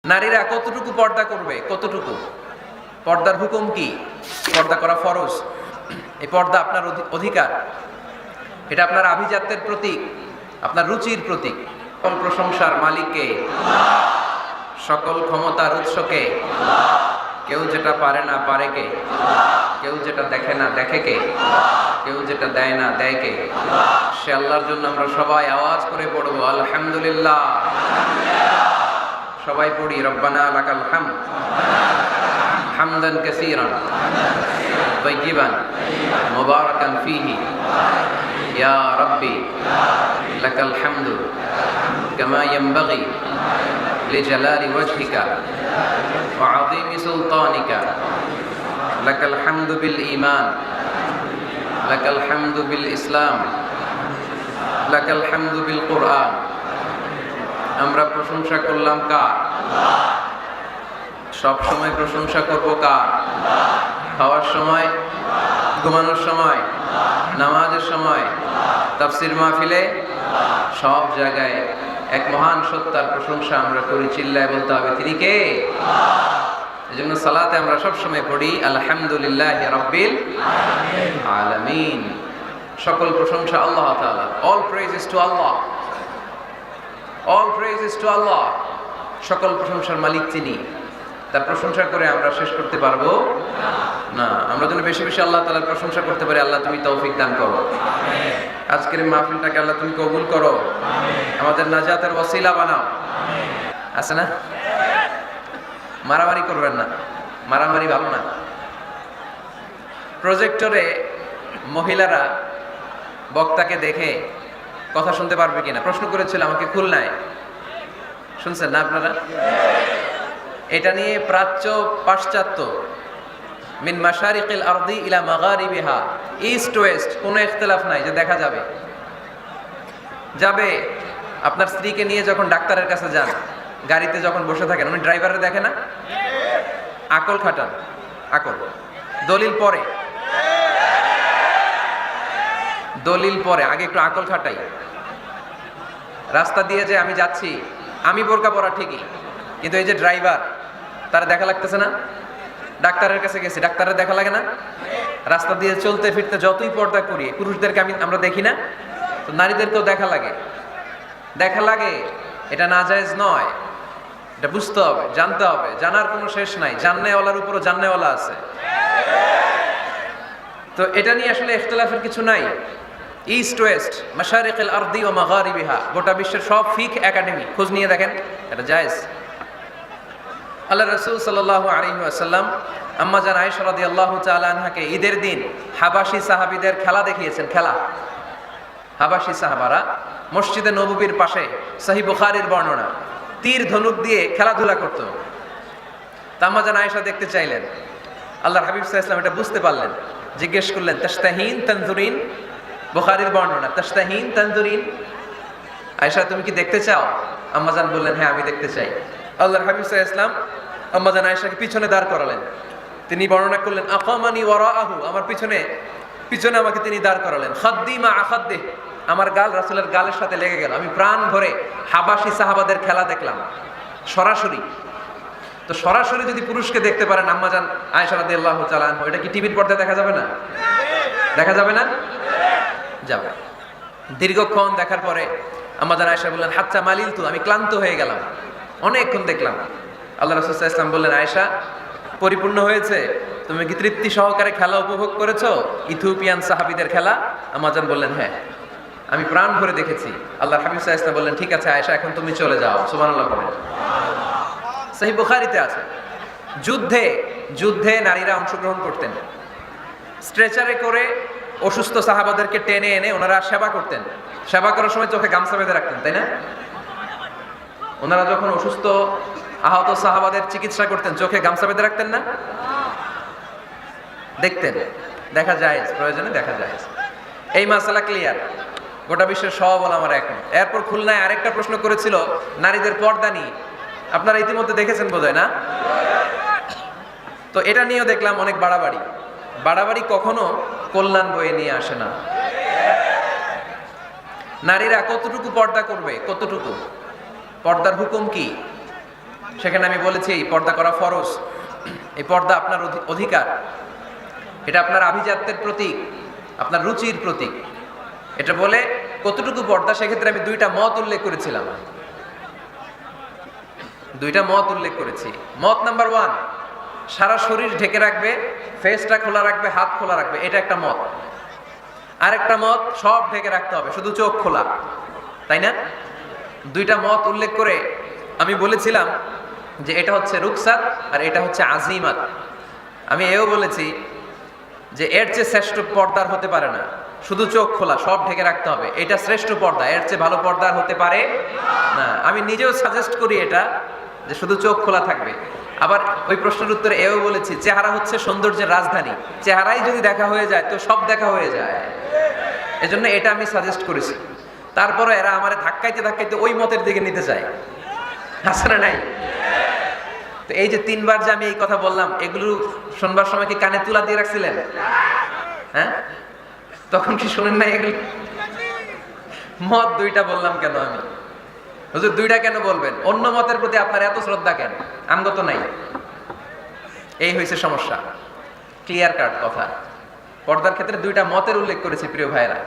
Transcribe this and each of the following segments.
নারীরা কতটুকু পর্দা করবে, কতটুকু পর্দার হুকুম কি? পর্দা করা ফরজ। এই পর্দা আপনার অধিকার, এটা আপনার আভিজাত্যের প্রতীক, আপনার রুচির প্রতীক। সকল প্রশংসার মালিককে, সকল ক্ষমতার উৎসকে। কেউ যেটা পারে না পারে কে, কেউ যেটা দেখে না দেখে কে, কেউ যেটা দেয় না দেয় কে। সে আল্লাহর জন্য আমরা সবাই আওয়াজ করে পড়বো আলহামদুলিল্লাহ। সবাই পড়ি রব্বানা লাকাল হামদ হামদান কাসীরান তাইয়িবান মুবারাকান ফীহি ইয়া রাব্বি লাকাল হামদু কামা ইয়ানবাগি লিজালালি ওয়াজহিকা ওয়া আযীমি সুলতানিকা লাকাল হামদু বিল ঈমান লাকাল হামদু বিল ইসলাম লাকাল হামদু বিল কুরআন। আমরা প্রশংসা করলাম কার? সব সময় প্রশংসা করব কার? খাওয়ার সময়, ঘুমানোর সময়, নামাজের সময়, তাফসীর মাহফিলে, সব জায়গায় এক মহান সত্তার প্রশংসা আমরা করি। চিল্লায় বলতে হবে তিনি কে? এজন্য সালাতে আমরা সব সময় পড়ি আলহামদুলিল্লাহি রাব্বিল আলামিন। সকল প্রশংসা আল্লাহ তাআলা। All praises to Allah. All praises to Allah. সকল প্রশংসার মালিক তিনি। তার প্রশংসা করে আমরা শেষ করতে পারবো না। আমরা যেন বেশি বেশি আল্লাহ তাআলার প্রশংসা করতে পারি। আল্লাহ তুমি তৌফিক দান করো। আজকের মাহফিলটাকে আল্লাহ তুমি কবুল করো। আমাদের নাজাতের ওসিলা বানাও। আছে না? মারামারি করবেন না, মারামারি ভালো না। প্রজেক্টরে মহিলারা বক্তাকে দেখে কথা শুনতে পারবে কিনা প্রশ্ন করেছিল আমাকে খুলনায়। শুনছেন না আপনারা? এটা নিয়ে প্রাচ্য পাশ্চাত্য মিন মাশারিকিল আরদি ইলা মাগারিবিহা, ইস্ট ওয়েস্ট কোনো ইখতিলাফ নাই যে দেখা যাবে। যাবে আপনার স্ত্রীকে নিয়ে যখন ডাক্তারের কাছে যান, গাড়িতে যখন বসে থাকেন, উনি ড্রাইভারে দেখে না? আকল খাটান, আকল। দলিল পরে, দলিল পরে, আগে একটু আকল খাটাই। রাস্তা দিয়ে যে আমি যাচ্ছি, আমি বোরকা পরা ঠিকই, কিন্তু এই যে ড্রাইভার, তার দেখা লাগতেছে না? ডাক্তারের কাছে গেছি, ডাক্তারের দেখা লাগে না? রাস্তা দিয়ে চলতে ফিরতে যতই পর্দা করি, পুরুষদেরকে আমরা দেখি না? তো নারীদেরকেও দেখা লাগে, দেখা লাগে। এটা নাজায়েজ নয়, এটা বুঝতে হবে, জানতে হবে। জানার কোনো শেষ নাই। জান্নেওয়ালার উপরও জান্নেওয়ালা আছে। তো এটা নিয়ে আসলে ইখতিলাফের কিছু নাই। ইস্ট ওয়েস্ট, মাশারিকিল আরদি ওয়া মাগারিবিহা, গোটা বিশ্বের সব ফিকহ একাডেমি খোঁজ নিয়ে দেখেন, এটা জায়েজ। আল্লাহ রাসূল সাল্লাল্লাহু আলাইহি ওয়াসাল্লাম আম্মা জান আয়েশা রাদিয়াল্লাহু তাআলা আনহাকে ঈদের দিন হাবাশি সাহাবীদের খেলা দেখিয়েছেন। খেলা, হাবাশি সাহাবারা মসজিদে নববীর পাশে, সহিহ বুখারীর বর্ণনা, তীর ধনুক দিয়ে খেলাধুলা করত। আম্মা জান আয়েশা দেখতে চাইলেন। আল্লাহর হাবিব সাল্লাল্লাহু আলাইহি ওয়াসাল্লাম এটা বুঝতে পারলেন, জিজ্ঞেস করলেন তাশতাহিন তানজুরিন, বুখারীর বর্ণনা, তাশতাহিন তানজুরিন, আয়েশা তুমি কি দেখতে চাও? আম্মা জান বললেন হ্যাঁ আমি দেখতে চাই। আল্লাহর হাবিব সাল্লাল্লাহু আলাইহি ওয়াসাল্লাম আম্মা জান আয়েশাকে পিছনে দাঁড় করালেন। তিনি বর্ণনা করলেন আকামানি ওয়ারাআহু, আমার পিছনে পিছনে আমাকে তিনি দাঁড় করালেন। খাদ্দি মা আখাদ্দিহ, আমার গাল রাসূলের গালের সাথে লেগে গেল। আমি প্রাণ ভরে হাবাশি সাহাবাদের খেলা দেখলাম সরাসরি। তো সরাসরি যদি পুরুষকে দেখতে পারেন আম্মা জান আয়েশা রাদিয়াল্লাহু তাআলা আনহা, এটা কি টিভির পর্দায় দেখা যাবে না? দেখা যাবে না? যাবে। দীর্ঘক্ষণ দেখার পরে আম্মা জান আয়েশা বললেন হাত্তা মালিলতু, আমি ক্লান্ত হয়ে গেলাম, অনেকক্ষণ দেখলাম। আল্লাহ রাসূল সাল্লাল্লাহু আলাইহি ওয়াসাল্লাম বললেন আয়েশা পরিপূর্ণ হয়েছে, তুমি কি তৃপ্তি সহকারে খেলা উপভোগ করেছো? ইথিওপিয়ান সাহাবীদের খেলা? আম্মা জান বললেন হ্যাঁ, আমি প্রাণ ভরে দেখেছি। আল্লাহর হাবিব সাল্লাল্লাহু আলাইহি ওয়াসাল্লাম বললেন ঠিক আছে আয়েশা, এখন তুমি চলে যাও। সুবহানাল্লাহ বলেন। সহিহ বুখারীতে আছে, যুদ্ধে যুদ্ধে নারীরা অংশগ্রহণ করতেন। স্ট্রেচারে করে অসুস্থ সাহাবাদেরকে টেনে এনে ওনারা সেবা করতেন। সেবা করার সময় চোখে গামছা বেঁধে রাখতেন, তাই না? ওনারা যখন অসুস্থ আহত সাহাবাদের চিকিৎসা করতেন, চোখে গামছা বেঁধে রাখতেন না? দেখতেন, দেখা যায়, প্রয়োজনে দেখা যায়। এই মাসালা ক্লিয়ার, গোটা বিশ্বের সব ওলামারা এখন। এরপর খুলনায় আরেকটা প্রশ্ন করেছিল নারীদের পর্দা নিয়ে, আপনারা ইতিমধ্যে দেখেছেন বোধহয় না? তো এটা নিয়েও দেখলাম অনেক বাড়াবাড়ি। বাড়াবাড়ি কখনো কল্যাণ বয়ে নিয়ে আসে না। নারীরা কতটুকু পর্দা করবে, কতটুকু পর্দার হুকুম কি? সেখানে আমি বলেছি এই পর্দা করা ফরজ, এই পর্দা আপনার অধিকার, এটা আপনার আভিজাত্যের প্রতীক, আপনার রুচির প্রতীক। এটা বলে কতটুকু পর্দা, সেক্ষেত্রে আমি দুইটা মত উল্লেখ করেছিলাম, দুইটা মত উল্লেখ করেছি। মত নাম্বার 1, সারা শরীর ঢেকে রাখবে, ফেসটা খোলা রাখবে, হাত খোলা রাখবে, এটা একটা মত। আরেকটা মত, সব ঢেকে রাখতে হবে, শুধু চোখ খোলা, তাই না? দুইটা মত উল্লেখ করে আমি বলেছিলাম যে এটা হচ্ছে রুকসাত আর এটা হচ্ছে আজিমাত। আমি এও বলেছি যে এর চেয়ে শ্রেষ্ঠ পর্দার হতে পারে না, শুধু চোখ খোলা, সব ঢেকে রাখতে হবে, এটা শ্রেষ্ঠ পর্দা, এর চেয়ে ভালো পর্দার হতে পারে না। আমি নিজেও সাজেস্ট করি এটা, যে শুধু চোখ খোলা থাকবে। আবার ওই প্রশ্নের উত্তরে এও বলেছি চেহারা হচ্ছে সৌন্দর্যের রাজধানী, চেহারাই যদি দেখা হয়ে যায় তো সব দেখা হয়ে যায়, এজন্য এটা আমি সাজেস্ট করেছি। তারপরে এরা আমার ধাক্কাইতে ধাক্কাইতে ওই মতের দিকে নিতে চায়, আসলে নাই? তো এই যে 3 বার যে আমি এই কথা বললাম, এগুলো শুনবার সময় কি কানে তুলা দিয়ে রাখছিলেন? হ্যাঁ, তখন কি শুনেন নাই? এগুলো মত দুইটা বললাম কেন আমি? হুজুর দুইটা কেন বলবেন? অন্য মতের প্রতি আপনার এত শ্রদ্ধা কেন? আমগত নাই, এই হয়েছে সমস্যা। ক্লিয়ার কাট কথা। পর্দার ক্ষেত্রে দুইটা মতের উল্লেখ করেছি প্রিয় ভাইরা।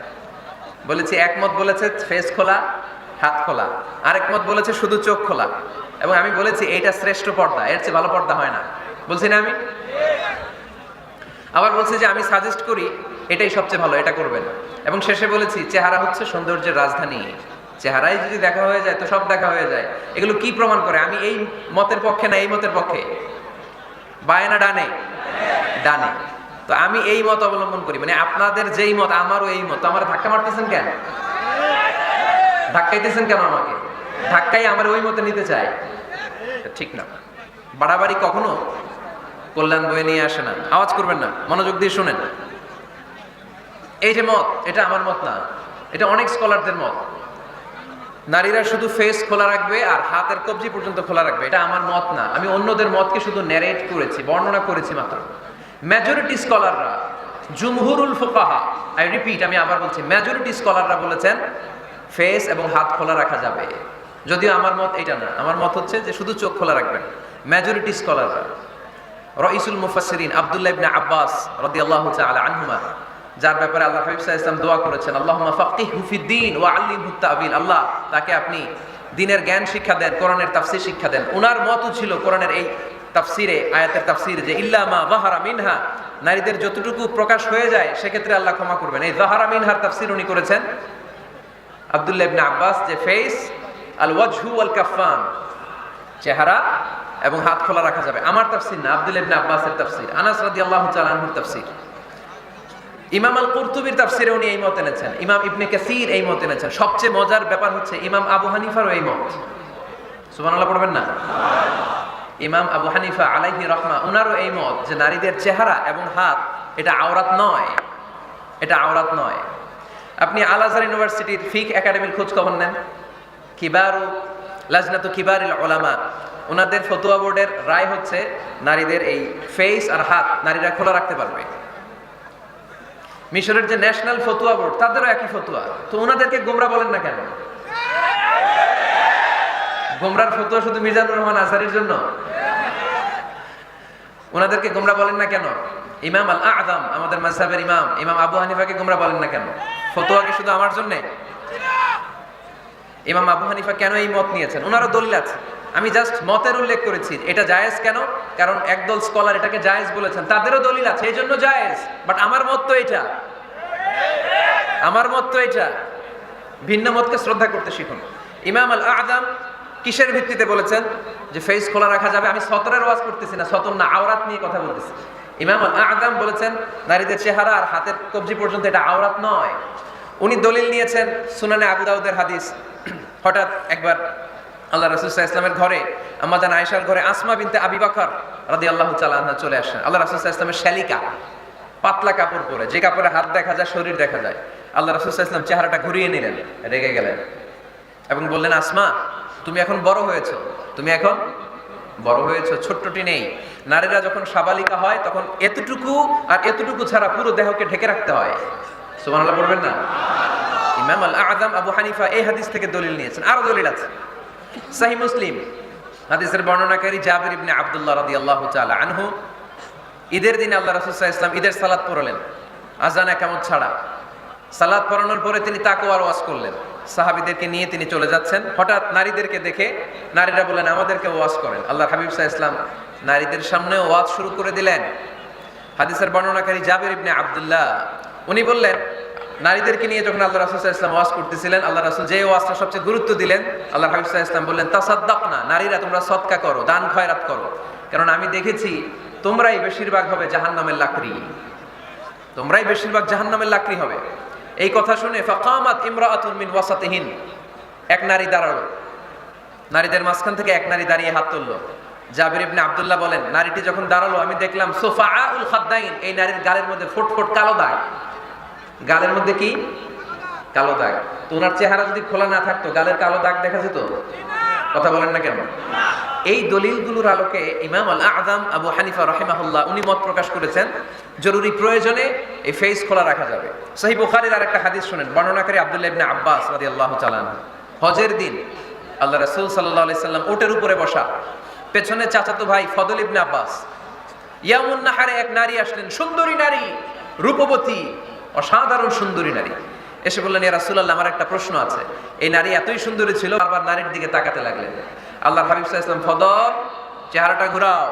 বলেছি এক মত বলেছে ফেস খোলা, হাত খোলা, আরেক মত বলেছে শুধু চোখ খোলা। এবং আমি বলেছি এইটা শ্রেষ্ঠ পর্দা, এর চেয়ে ভালো পর্দা হয় না, বলছি না আমি? আবার বলছি যে আমি সাজেস্ট করি এটাই সবচেয়ে ভালো, এটা করবেন। এবং শেষে বলেছি চেহারা হচ্ছে সৌন্দর্যের রাজধানী, চেহারাই যদি দেখা হয়ে যায় তো সব দেখা হয়ে যায়। এগুলো কি প্রমাণ করে? আমি এই মতের পক্ষে না এই মতের পক্ষে? বায়ে না ডানে? ডানে। তো আমি এই মত অবলম্বন করি, মানে আপনাদের যেই মত আমারও এই মত। আমার ধাক্কা মারতেছেন কেন? ধাক্কাইতেছেন কেন আমাকে? ধাক্কাই আমার ওই মতে নিতে চায়, ঠিক না। বাড়াবাড়ি কখনো কল্যাণ বয়ে নিয়ে আসে না। আওয়াজ করবেন না, মনোযোগ দিয়ে শুনেন। এই যে মত, এটা আমার মত না, এটা অনেক স্কলারদের মত। নারীরা শুধু ফেস খোলা রাখবে আর হাতের কবজি পর্যন্ত খোলা রাখবে, এটা আমার মত না। আমি অন্যদের মতকে শুধু ন্যারেট করেছি, বর্ণনা করেছি মাত্র। মেজরিটি স্কলাররা, জুমহুরুল ফুকাহা, আই রিপিট, আমি আবার বলছি, মেজরিটি স্কলাররা বলেছেন ফেস এবং হাত খোলা রাখা যাবে। যদিও আমার মত এটা না, আমার মত হচ্ছে যে শুধু চোখ খোলা রাখবেন। মেজরিটি স্কলাররা, রাইসুল মুফাসসিরিন আব্দুল্লাহ ইবনে আব্বাস রাদিয়াল্লাহু তাআলা আনহুমা, যার ব্যাপারে আল্লাহ হাবিব সাল্লাল্লাহু আলাইহি ওয়াসাল্লাম দোয়া করেছেন, আল্লাহুম্মা ফাক্কিহহু ফিদ-দীন ওয়া আল্লিমহু তা'বীল, আল্লাহ তাকে আপনি দ্বীনের জ্ঞান শিক্ষা দেন, কোরআনের তাফসীর শিক্ষা দেন। ওনার মতও ছিল কোরআনের এই তাফসীরে, আয়াতের তাফসীর, যে ইল্লা মা যাহারা মিনহা, নারীদের যতটুকু প্রকাশ হয়ে যায় সেক্ষেত্রে আল্লাহ ক্ষমা করবেন। এই যাহারা মিনহার তাফসীর উনি করেছেন আব্দুল্লাহ ইবনে আব্বাস, যে ফেস আল ওয়াজহু ওয়াল কাফফান, চেহারা এবং হাত খোলা রাখা যাবে। আমার তাফসীর না, আব্দুল্লাহ ইবনে আব্বাসের তাফসীর, আনাস রাদিয়াল্লাহু তাআলা আনহুর তাফসীর। ইমাম আল কুরতুবীর তাফসীরে উনি এই মত এনেছেন, ইমাম ইবনে কাসীর এই মত এনেছেন। সবচেয়ে মজার ব্যাপার হচ্ছে ইমাম আবু হানিফারও এই মত। সুবহানাল্লাহ পড়বেন না? ইমাম আবু হানিফা আলাইহি রাহমা, ওনারও এই মত যে নারীদের চেহারা এবং হাত এটা আওরাত নয়, এটা আওরাত নয়। আপনি আল আজহার ইউনিভার্সিটির ফিক একাডেমির খোঁজ খবর নেন, কিবারু লাজনাতু কিবারিল উলামা, ওনাদের ফতোয়া বোর্ডের রায় হচ্ছে নারীদের এই ফেস আর হাত নারীরা খোলা রাখতে পারবে। মিশরের যে ন্যাশনাল ফতোয়া বোর্ড, তাদেরও একই ফতোয়া। তো ওনাদেরকে গোমরা বলেন না কেন? গোমরার ফতোয়া শুধু মিজানুর রহমান আজহারির জন্য? ওনাদেরকে গোমরা বলেন না কেন? ইমাম আল আযম, আমাদের মাযহাবের ইমাম, ইমাম আবু হানিফাকে গোমরা বলেন না কেন? ফতোয়া কি শুধু আমার জন্য? ইমাম আবু হানিফা কেন এই মত নিয়েছেন? ওনারও দলিল আছে, আমি জাস্ট মতের উল্লেখ করেছি। এটা জায়েজ কেন? কারণ একদল স্কলার এটাকে জায়েজ বলেছেন, তাদেরও দলিল আছে, এই জন্য জায়েজ। বাট আমার মত তো এটা, আমার মত তো এটা। ভিন্ন মতকে শ্রদ্ধা করতে শিখুন। ইমাম আল আযম কিসের ভিত্তিতে বলেছেন যে ফেস খোলা রাখা যাবে? আমি সতরের ওয়াজ করতেছি না, সতর না, আওরাত নিয়ে কথা বলতেছি। ইমাম আল আযম বলেছেন নারীদের চেহারা আর হাতের কবজি পর্যন্ত এটা আওরাত নয়। উনি দলিল নিয়েছেন সুনানে আবু দাউদের হাদিস। হঠাৎ একবার আল্লাহ রাসূল সাল্লাল্লাহু আলাইহি ওয়াসাল্লামের ঘরে, আম্মা জান আয়েশার ঘরে আসমা বিনতে আবি বকর রাদিয়াল্লাহু তাআলা আনহা চলে আসেন। আল্লাহ রাসূল সাল্লাল্লাহু আলাইহি ওয়াসাল্লামের শালিকা, পাতলা কাপড় পরে, যে কাপড়ে হাত দেখা যায়, শরীর দেখা যায়। আল্লাহ রাসূল সাল্লাল্লাহু আলাইহি ওয়াসাল্লাম চেহারাটা ঘুরিয়ে নিলেন, রেগে গেলেন এবং বললেন, আসমা তুমি এখন বড় হয়েছো, তুমি এখন বড় হয়েছো, ছোট্টটি নেই। নারীরা যখন সাবালিকা হয় তখন এতটুকু আর এতটুকু ছাড়া পুরো দেহকে ঢেকে রাখতে হয়। সুবহানাল্লাহ পড়বেন না? ইমাম আল আযম আবু হানিফা এই হাদিস থেকে দলিল নিয়েছেন। আরো দলিল আছে, সহিহ মুসলিম হাদিসের বর্ণনাকারী জাবির ইবনে আব্দুল্লাহ রাদিয়াল্লাহু তাআলা আনহু ঈদের দিনে আল্লাহ রাসূল সাল্লাল্লাহু আলাইহি ওয়াসাল্লাম ঈদের সালাত পড়লেন আযান একামত ছাড়া। সালাত পড়ানোর পরে তিনি তাকওয়ার ওয়াজ করলেন, সাহাবীদেরকে নিয়ে তিনি চলে যাচ্ছেন। হঠাৎ নারীদেরকে দেখে নারীরা বললেন, আমাদেরকে ওয়াজ করেন। আল্লাহর হাবিব সাল্লাল্লাহু আলাইহি ওয়াসাল্লাম নারীদের সামনে ওয়াজ শুরু করে দিলেন। হাদিসের বর্ণনাকারী জাবির ইবনে আব্দুল্লাহ উনি বললেন, নারীদেরকে নিয়ে যখন আল্লাহ রাসূল সাল্লাল্লাহু আলাইহি ওয়াসাল্লাম ওয়াজ করতেছিলেন, আল্লাহ রাসূল যে ওয়াজটা সবচেয়ে গুরুত্ব দিলেন, আল্লাহর হাবিব সাল্লাল্লাহু আলাইহি ওয়াসাল্লাম বললেন, তাসাদ্দাকনা, নারীরা তোমরা সদকা করো, দান খয়রাত করো, কারণ আমি দেখেছি তোমরাই বেশিরভাগ হবে জাহান্নামের লাকড়ি, তোমরাই বেশিরভাগ জাহান্নামের লাকড়ি হবে। এই কথা শুনে ফাকামাত ইমরাআতুন মিন ওয়াসাতিহিন, এক নারী দাঁড়ালো, নারীদের মাঝখান থেকে এক নারী দাঁড়িয়ে হাত তুললো। জাবির ইবনে আব্দুল্লাহ বলেন, নারীটি যখন দাঁড়ালো আমি দেখলাম সুফাআউল খাদ্দাইন, এই নারীর গালের মধ্যে ফুটফুট কালো দাগ, গালের মধ্যে কি কালো দাগ। তো ওনার চেহারা যদি খোলা না থাকতো গালের কালো দাগ দেখা যেত? কথা বলেন না কেন? এই দলিলগুলোর আলোকে ইমাম আল আযম আবু হানিফা রাহিমাহুল্লাহ উনি মত প্রকাশ করেছেন জরুরি প্রয়োজনে এই ফেস খোলা রাখা যাবে। সহিহ বুখারীর আরেকটা হাদিস শুনেন, বর্ণনাকারী আব্দুল্লাহ ইবনে আব্বাস রাদিয়াল্লাহু তাআলা আনহু, হজের দিন আল্লাহ রাসূল সাল্লাল্লাহু আলাইহি সাল্লাম উটের উপরে বসা, পেছনে চাচাতো ভাই ফদল ইবনে আব্বাস। ইয়ামুন নাহারে এক নারী আসলেন, সুন্দরী নারী, রূপবতী, অসাধারণ সুন্দরী নারী। এসে বললেন, ইয়া রাসূলুল্লাহ, আমার একটা প্রশ্ন আছে। এই নারী এতই সুন্দরী ছিল, বারবার নারীর দিকে তাকাতে লাগলেন। আল্লাহর হাবিব সাল্লাল্লাহু আলাইহি ওয়াসাল্লাম, ফদল চেহারাটা ঘুরাও,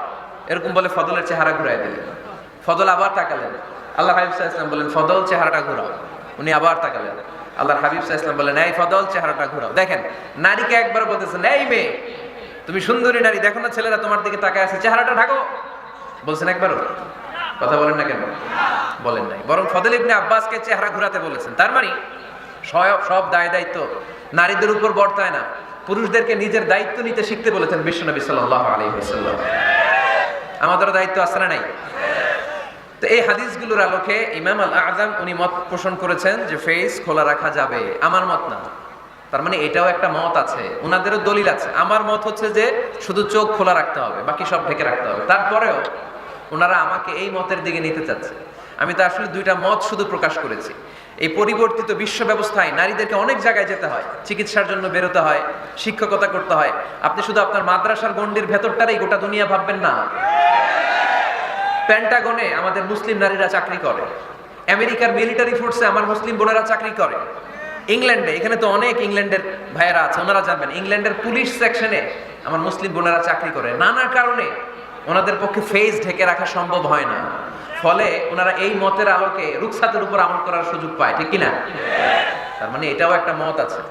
এরকম বলে ফদলের চেহারা ঘুরাই দিলেন। ফদল আবার তাকালেন, আল্লাহর হাবিব সাল্লাল্লাহু আলাইহি ওয়াসাল্লাম বললেন, ফদল চেহারাটা ঘুরাও। উনি আবার তাকালেন, আল্লাহর হাবিব সাল্লাল্লাহু আলাইহি ওয়াসাল্লাম বললেন, এই ফদল চেহারাটা ঘুরাও। দেখেন, নারীকে একবার বলতেছেন, এই মেয়ে তুমি সুন্দরী নারী, দেখো না ছেলেরা তোমার দিকে তাকায় আছে, চেহারাটা ঢাকো, বলছেন একবারও? কথা বলেন না কেন? বলেন নাই, বরং ফদল ইবনে আব্বাসকে চেহারা ঘুরাতে বলেছেন। তার মানে সব দায় দায়িত্ব নারীদের উপর বর্তায় না, পুরুষদেরকে নিজের দায়িত্ব নিতে শিখতে বলেছেন বিশ্বনবী সাল্লাল্লাহু আলাইহি ওয়াসাল্লাম। আমাদেরও দায়িত্ব আছে না নাই? তো এই হাদিসগুলোর আলোকে ইমাম আল আযম উনি মত পোষণ করেছেন যে ফেস খোলা রাখা যাবে। আমার মত না, তার মানে এটাও একটা মত আছে, ওনাদেরও দলিল আছে। আমার মত হচ্ছে যে শুধু চোখ খোলা রাখতে হবে, বাকি সব ঢেকে রাখতে হবে। তারপরেও ওনারা আমাকে এই মতের দিকে নিতে চাচ্ছে। আমি তো আসলে দুইটা মত শুধু প্রকাশ করেছি। এই পরিবর্তিত বিশ্ব ব্যবস্থায় নারীদেরকে অনেক জায়গায় যেতে হয়, চিকিৎসার জন্য বেরোতে হয়, শিক্ষকতা করতে হয়। আপনি শুধু আপনার মাদ্রাসার গণ্ডির ভেতরটারই গোটা দুনিয়া ভাববেন না। পেন্টাগনে আমাদের মুসলিম নারীরা চাকরি করে, আমেরিকার মিলিটারি ফোর্সে আমার মুসলিম বোনেরা চাকরি করে, ইংল্যান্ডে, এখানে তো অনেক ইংল্যান্ডের ভাইয়েরা আছে, ওনারা জানবেন, ইংল্যান্ডের পুলিশ সেকশনে আমার মুসলিম বোনেরা চাকরি করে। নানা কারণে ওনাদের পক্ষে ফেস ঢেকে রাখা সম্ভব হয় না, ফলে ওনারা এই মতের আলোকে রুখসাতের উপর আমল করার সুযোগ পায়, ঠিক কিনা? তার মানে এটাও একটা মত আছে,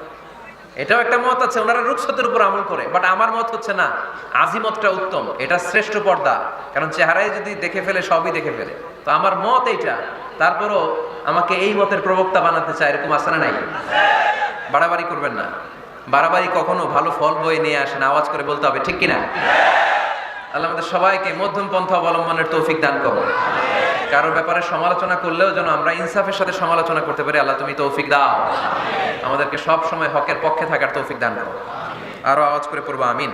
এটাও একটা মত আছে, ওনারা রুখসাতের উপর আমল করে। বাট আমার মত হচ্ছে না, আজিমতটা উত্তম, এটা শ্রেষ্ঠ পর্দা, কারণ চেহারায় যদি দেখে ফেলে সবই দেখে ফেলে। তো আমার মত এইটা, তারপরও আমাকে এই মতের প্রবক্তা বানাতে চায়, এরকম আছে না নাই? বাড়াবাড়ি করবেন না, বাড়াবাড়ি কখনো ভালো ফল বয়ে নিয়ে আসে না, আওয়াজ করে বলতে হবে, ঠিক কিনা? আল্লাহ আমাদের সবাইকে মধ্যম পন্থা অবলম্বনের তৌফিক দান করো। কারোর ব্যাপারে সমালোচনা করলেও যেন আমরা ইনসাফের সাথে সমালোচনা করতে পারি। আল্লাহ তুমি তৌফিক দাও, আমাদেরকে সব সময় হকের পক্ষে থাকার তৌফিক দান করো। আরো আওয়াজ করে পড়বো আমিন।